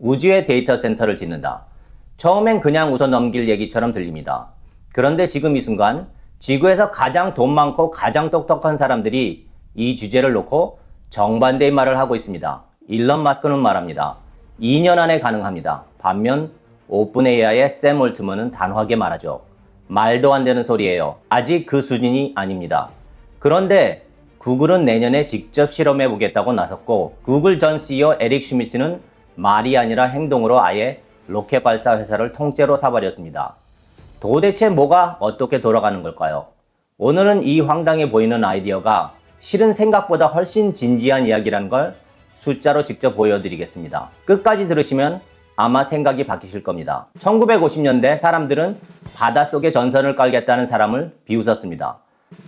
우주에 데이터 센터를 짓는다. 처음엔 그냥 웃어 넘길 얘기처럼 들립니다. 그런데 지금 이 순간 지구에서 가장 돈 많고 가장 똑똑한 사람들이 이 주제를 놓고 정반대의 말을 하고 있습니다. 일론 마스크는 말합니다. 2년 안에 가능합니다. 반면 오픈AI의 샘 올트먼은 단호하게 말하죠. 말도 안 되는 소리예요. 아직 그 수준이 아닙니다. 그런데 구글은 내년에 직접 실험해 보겠다고 나섰고, 구글 전 CEO 에릭 슈미트는 말이 아니라 행동으로 아예 로켓 발사 회사를 통째로 사버렸습니다. 도대체 뭐가 어떻게 돌아가는 걸까요? 오늘은 이 황당해 보이는 아이디어가 실은 생각보다 훨씬 진지한 이야기라는 걸 숫자로 직접 보여드리겠습니다. 끝까지 들으시면 아마 생각이 바뀌실 겁니다. 1950년대 사람들은 바닷속에 전선을 깔겠다는 사람을 비웃었습니다.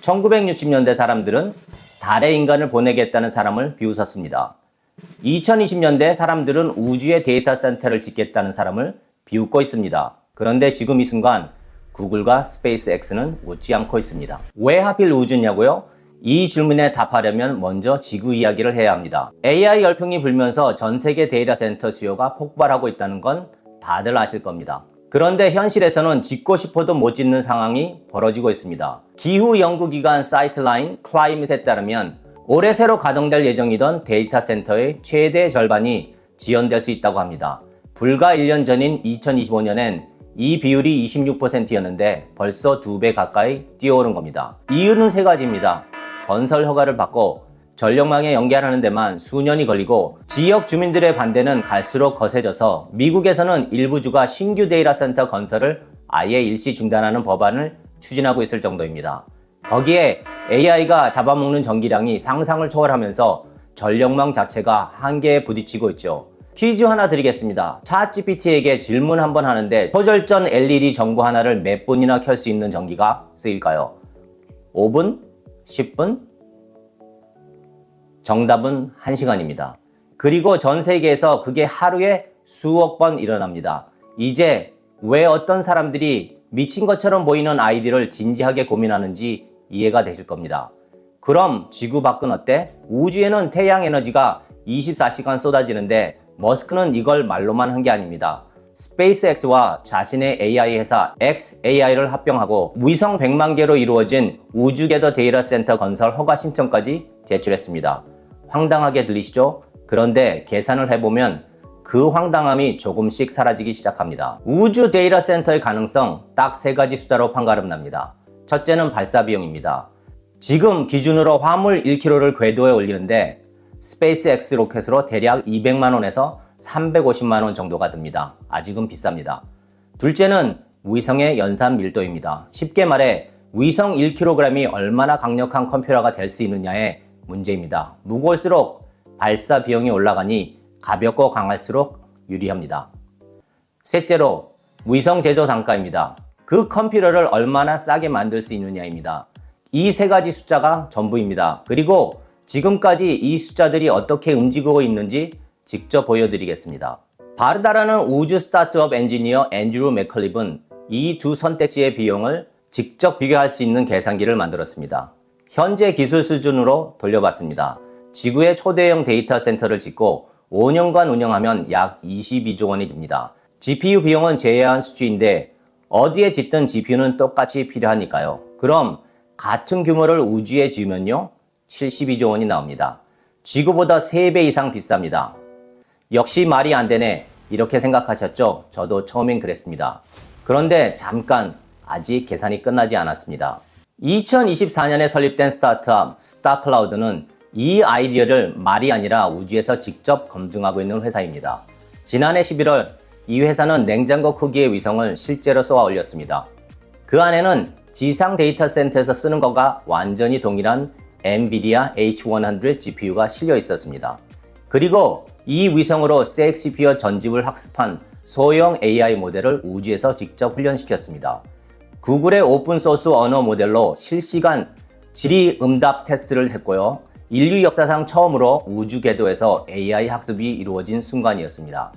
1960년대 사람들은 달에 인간을 보내겠다는 사람을 비웃었습니다. 2020년대 사람들은 우주에 데이터 센터를 짓겠다는 사람을 비웃고 있습니다. 그런데 지금 이 순간 구글과 스페이스X는 웃지 않고 있습니다. 왜 하필 우주냐고요? 이 질문에 답하려면 먼저 지구 이야기를 해야 합니다. AI 열풍이 불면서 전 세계 데이터 센터 수요가 폭발하고 있다는 건 다들 아실 겁니다. 그런데 현실에서는 짓고 싶어도 못 짓는 상황이 벌어지고 있습니다. 기후 연구기관 사이트라인 클라이밋에 따르면 올해 새로 가동될 예정이던 데이터 센터의 최대 절반이 지연될 수 있다고 합니다. 불과 1년 전인 2025년엔 이 비율이 26%였는데 벌써 2배 가까이 뛰어오른 겁니다. 이유는 세 가지입니다. 건설 허가를 받고 전력망에 연결하는 데만 수년이 걸리고, 지역 주민들의 반대는 갈수록 거세져서 미국에서는 일부 주가 신규 데이터 센터 건설을 아예 일시 중단하는 법안을 추진하고 있을 정도입니다. 거기에 AI가 잡아먹는 전기량이 상상을 초월하면서 전력망 자체가 한계에 부딪히고 있죠. 퀴즈 하나 드리겠습니다. 챗GPT에게 질문 한번 하는데 초절전 LED 전구 하나를 몇 분이나 켤 수 있는 전기가 쓰일까요? 5분? 10분? 정답은 1시간입니다. 그리고 전 세계에서 그게 하루에 수억 번 일어납니다. 이제 왜 어떤 사람들이 미친 것처럼 보이는 아이디어를 진지하게 고민하는지 이해가 되실 겁니다. 그럼 지구 밖은 어때? 우주에는 태양 에너지가 24시간 쏟아지는데 머스크는 이걸 말로만 한 게 아닙니다. 스페이스X와 자신의 AI 회사 xAI를 합병하고 위성 100만 개로 이루어진 우주궤도 데이터 센터 건설 허가 신청까지 제출했습니다. 황당하게 들리시죠? 그런데 계산을 해보면 그 황당함이 조금씩 사라지기 시작합니다. 우주 데이터 센터의 가능성 딱 세 가지 숫자로 판가름납니다. 첫째는 발사 비용입니다. 지금 기준으로 화물 1kg를 궤도에 올리는데 스페이스X 로켓으로 대략 200만 원에서 350만 원 정도가 듭니다. 아직은 비쌉니다. 둘째는 위성의 연산 밀도입니다. 쉽게 말해 위성 1kg이 얼마나 강력한 컴퓨터가 될 수 있느냐의 문제입니다. 무거울수록 발사 비용이 올라가니 가볍고 강할수록 유리합니다. 셋째로 위성 제조 단가입니다. 그 컴퓨터를 얼마나 싸게 만들 수 있느냐입니다. 이 세 가지 숫자가 전부입니다. 그리고 지금까지 이 숫자들이 어떻게 움직이고 있는지 직접 보여드리겠습니다. 바르다라는 우주 스타트업 엔지니어 앤드류 맥컬립은 이 두 선택지의 비용을 직접 비교할 수 있는 계산기를 만들었습니다. 현재 기술 수준으로 돌려봤습니다. 지구에 초대형 데이터 센터를 짓고 5년간 운영하면 약 22조 원이 듭니다. GPU 비용은 제외한 수치인데 어디에 짓든 GPU는 똑같이 필요하니까요. 그럼 같은 규모를 우주에 지으면요, 72조 원이 나옵니다. 지구보다 3배 이상 비쌉니다. 역시 말이 안 되네, 이렇게 생각하셨죠? 저도 처음엔 그랬습니다. 그런데 잠깐, 아직 계산이 끝나지 않았습니다. 2024년에 설립된 스타트업 스타클라우드는 이 아이디어를 말이 아니라 우주에서 직접 검증하고 있는 회사입니다. 지난해 11월 이 회사는 냉장고 크기의 위성을 실제로 쏘아 올렸습니다. 그 안에는 지상 데이터 센터에서 쓰는 것과 완전히 동일한 엔비디아 H100 GPU가 실려 있었습니다. 그리고 이 위성으로 셰익스피어 전집을 학습한 소형 AI 모델을 우주에서 직접 훈련시켰습니다. 구글의 오픈소스 언어 모델로 실시간 질의응답 테스트를 했고요. 인류 역사상 처음으로 우주 궤도에서 AI 학습이 이루어진 순간이었습니다.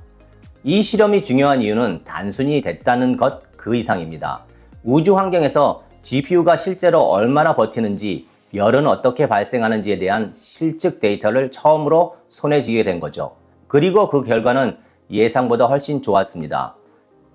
이 실험이 중요한 이유는 단순히 됐다는 것 그 이상입니다. 우주 환경에서 GPU가 실제로 얼마나 버티는지, 열은 어떻게 발생하는지에 대한 실측 데이터를 처음으로 손에 쥐게 된 거죠. 그리고 그 결과는 예상보다 훨씬 좋았습니다.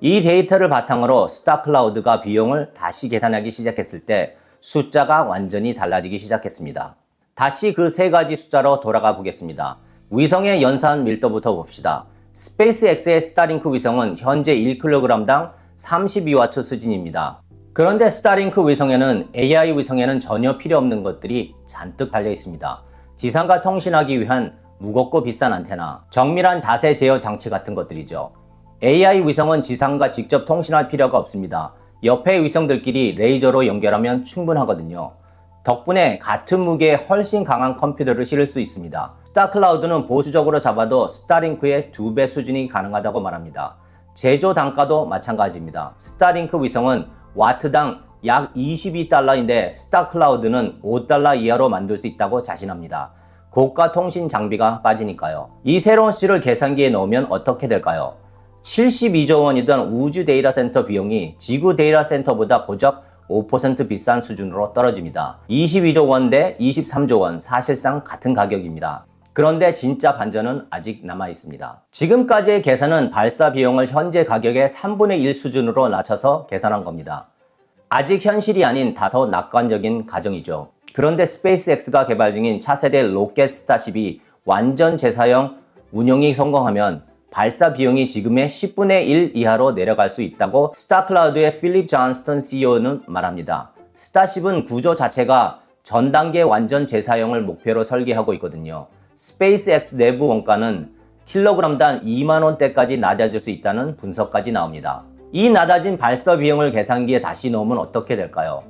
이 데이터를 바탕으로 스타클라우드가 비용을 다시 계산하기 시작했을 때 숫자가 완전히 달라지기 시작했습니다. 다시 그 세 가지 숫자로 돌아가 보겠습니다. 위성의 연산 밀도부터 봅시다. 스페이스X의 스타링크 위성은 현재 1kg당 32W 수준입니다. 그런데 스타링크 위성에는 AI 위성에는 전혀 필요 없는 것들이 잔뜩 달려 있습니다. 지상과 통신하기 위한 무겁고 비싼 안테나, 정밀한 자세 제어 장치 같은 것들이죠. AI 위성은 지상과 직접 통신할 필요가 없습니다. 옆의 위성들끼리 레이저로 연결하면 충분하거든요. 덕분에 같은 무게에 훨씬 강한 컴퓨터를 실을 수 있습니다. 스타클라우드는 보수적으로 잡아도 스타링크의 2배 수준이 가능하다고 말합니다. 제조 단가도 마찬가지입니다. 스타링크 위성은 와트당 약 22달러인데 스타클라우드는 5달러 이하로 만들 수 있다고 자신합니다. 고가 통신 장비가 빠지니까요. 이 새로운 수치를 계산기에 넣으면 어떻게 될까요? 72조 원이던 우주 데이터 센터 비용이 지구 데이터 센터보다 고작 5% 비싼 수준으로 떨어집니다. 22조 원 대 23조 원, 사실상 같은 가격입니다. 그런데 진짜 반전은 아직 남아 있습니다. 지금까지의 계산은 발사 비용을 현재 가격의 3분의 1 수준으로 낮춰서 계산한 겁니다. 아직 현실이 아닌 다소 낙관적인 가정이죠. 그런데 스페이스X가 개발 중인 차세대 로켓 스타쉽이 완전 재사용 운용이 성공하면 발사 비용이 지금의 10분의 1 이하로 내려갈 수 있다고 스타클라우드의 필립 존스턴 CEO는 말합니다. 스타쉽은 구조 자체가 전 단계 완전 재사용을 목표로 설계하고 있거든요. 스페이스X 내부 원가는 킬로그램당 2만 원대까지 낮아질 수 있다는 분석까지 나옵니다. 이 낮아진 발사 비용을 계산기에 다시 넣으면 어떻게 될까요?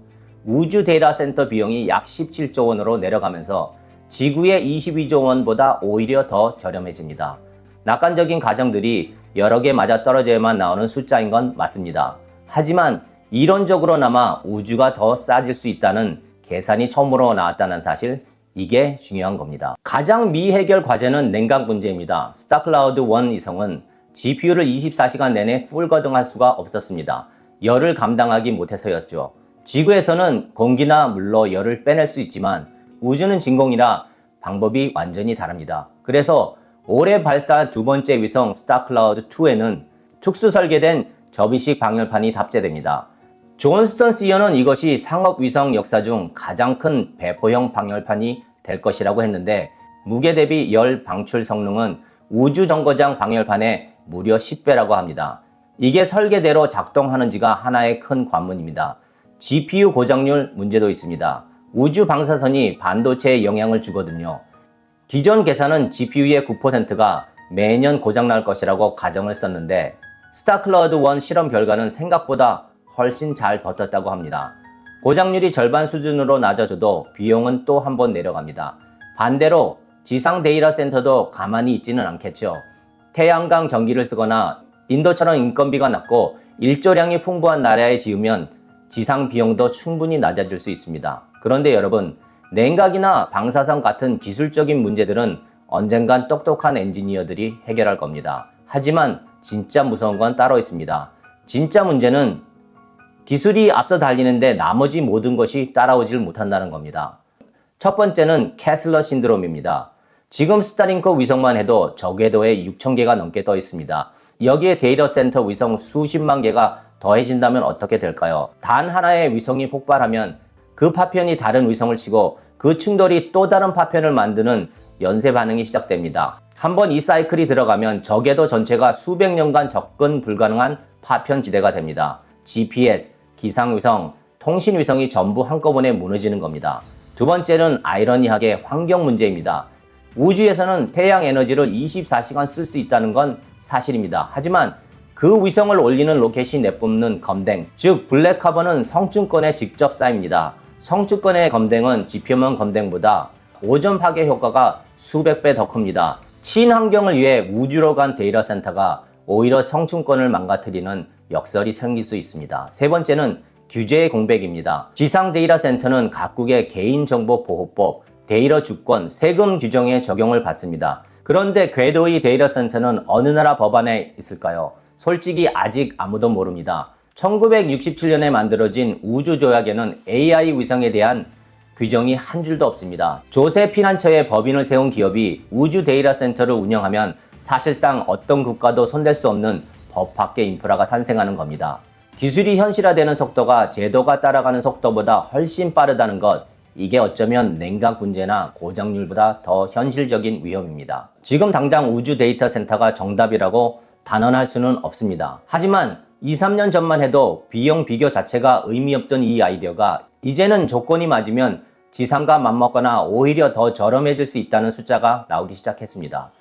우주 데이터 센터 비용이 약 17조 원으로 내려가면서 지구의 22조 원보다 오히려 더 저렴해집니다. 낙관적인 가정들이 여러 개 맞아떨어져야만 나오는 숫자인 건 맞습니다. 하지만 이론적으로나마 우주가 더 싸질 수 있다는 계산이 처음으로 나왔다는 사실, 이게 중요한 겁니다. 가장 미해결 과제는 냉각 문제입니다. 스타클라우드 1 위성은 GPU를 24시간 내내 풀거등할 수가 없었습니다. 열을 감당하기 못해서였죠. 지구에서는 공기나 물로 열을 빼낼 수 있지만 우주는 진공이라 방법이 완전히 다릅니다. 그래서 올해 발사한 두 번째 위성 스타클라우드2에는 특수 설계된 접이식 방열판이 탑재됩니다. 존스턴 CEO는 이것이 상업위성 역사 중 가장 큰 배포형 방열판이 될 것이라고 했는데 무게 대비 열 방출 성능은 우주정거장 방열판의 무려 10배라고 합니다. 이게 설계대로 작동하는지가 하나의 큰 관문입니다. GPU 고장률 문제도 있습니다. 우주 방사선이 반도체에 영향을 주거든요. 기존 계산은 GPU의 9%가 매년 고장날 것이라고 가정을 썼는데 스타클라우드 1 실험 결과는 생각보다 훨씬 잘 버텼다고 합니다. 고장률이 절반 수준으로 낮아져도 비용은 또 한 번 내려갑니다. 반대로 지상 데이터 센터도 가만히 있지는 않겠죠. 태양광 전기를 쓰거나 인도처럼 인건비가 낮고 일조량이 풍부한 나라에 지으면 지상 비용도 충분히 낮아질 수 있습니다. 그런데 여러분, 냉각이나 방사선 같은 기술적인 문제들은 언젠간 똑똑한 엔지니어들이 해결할 겁니다. 하지만 진짜 무서운 건 따로 있습니다. 진짜 문제는 기술이 앞서 달리는데 나머지 모든 것이 따라오질 못한다는 겁니다. 첫 번째는 캐슬러 신드롬입니다. 지금 스타링크 위성만 해도 저궤도에 6,000개가 넘게 떠 있습니다. 여기에 데이터 센터 위성 수십만 개가 더해진다면 어떻게 될까요? 단 하나의 위성이 폭발하면 그 파편이 다른 위성을 치고 그 충돌이 또 다른 파편을 만드는 연쇄 반응이 시작됩니다. 한번 이 사이클이 들어가면 저궤도 전체가 수백 년간 접근 불가능한 파편지대가 됩니다. GPS, 기상위성, 통신위성이 전부 한꺼번에 무너지는 겁니다. 두 번째는 아이러니하게 환경 문제입니다. 우주에서는 태양 에너지를 24시간 쓸 수 있다는 건 사실입니다. 하지만 그 위성을 올리는 로켓이 내뿜는 검댕, 즉 블랙카본은 성층권에 직접 쌓입니다. 성층권의 검댕은 지표면 검댕보다 오존 파괴 효과가 수백 배 더 큽니다. 친환경을 위해 우주로 간 데이터 센터가 오히려 성층권을 망가뜨리는 역설이 생길 수 있습니다. 세 번째는 규제의 공백입니다. 지상 데이터 센터는 각국의 개인정보보호법, 데이터 주권, 세금 규정에 적용을 받습니다. 그런데 궤도의 데이터 센터는 어느 나라 법안에 있을까요? 솔직히 아직 아무도 모릅니다. 1967년에 만들어진 우주조약에는 AI 위성에 대한 규정이 한 줄도 없습니다. 조세 피난처에 법인을 세운 기업이 우주 데이터 센터를 운영하면 사실상 어떤 국가도 손댈 수 없는 법 밖의 인프라가 산생하는 겁니다. 기술이 현실화되는 속도가 제도가 따라가는 속도보다 훨씬 빠르다는 것, 이게 어쩌면 냉각 문제나 고장률보다 더 현실적인 위험입니다. 지금 당장 우주 데이터 센터가 정답이라고 단언할 수는 없습니다. 하지만 2, 3년 전만 해도 비용 비교 자체가 의미 없던 이 아이디어가 이제는 조건이 맞으면 지상과 맞먹거나 오히려 더 저렴해질 수 있다는 숫자가 나오기 시작했습니다.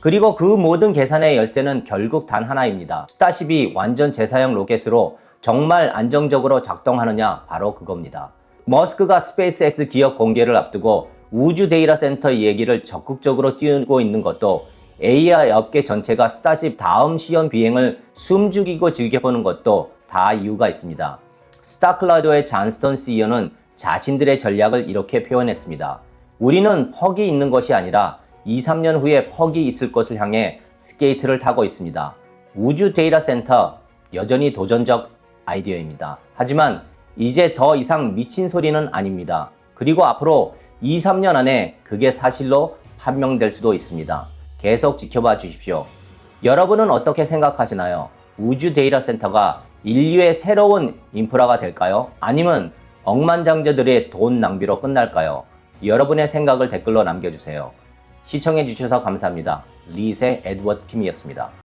그리고 그 모든 계산의 열쇠는 결국 단 하나입니다. 스타쉽이 완전 재사용 로켓으로 정말 안정적으로 작동하느냐, 바로 그겁니다. 머스크가 스페이스X 기업 공개를 앞두고 우주 데이터 센터 얘기를 적극적으로 띄우고 있는 것도 AI 업계 전체가 스타쉽 다음 시험 비행을 숨죽이고 즐겨보는 것도 다 이유가 있습니다. 스타클라우드의 잔스턴 CEO는 자신들의 전략을 이렇게 표현했습니다. 우리는 퍽이 있는 것이 아니라 2, 3년 후에 퍽이 있을 것을 향해 스케이트를 타고 있습니다. 우주 데이터 센터, 여전히 도전적 아이디어입니다. 하지만 이제 더 이상 미친 소리는 아닙니다. 그리고 앞으로 2, 3년 안에 그게 사실로 판명될 수도 있습니다. 계속 지켜봐 주십시오. 여러분은 어떻게 생각하시나요? 우주 데이터 센터가 인류의 새로운 인프라가 될까요? 아니면 억만장자들의 돈 낭비로 끝날까요? 여러분의 생각을 댓글로 남겨주세요. 시청해주셔서 감사합니다. 리셋 에드워드 킴이었습니다.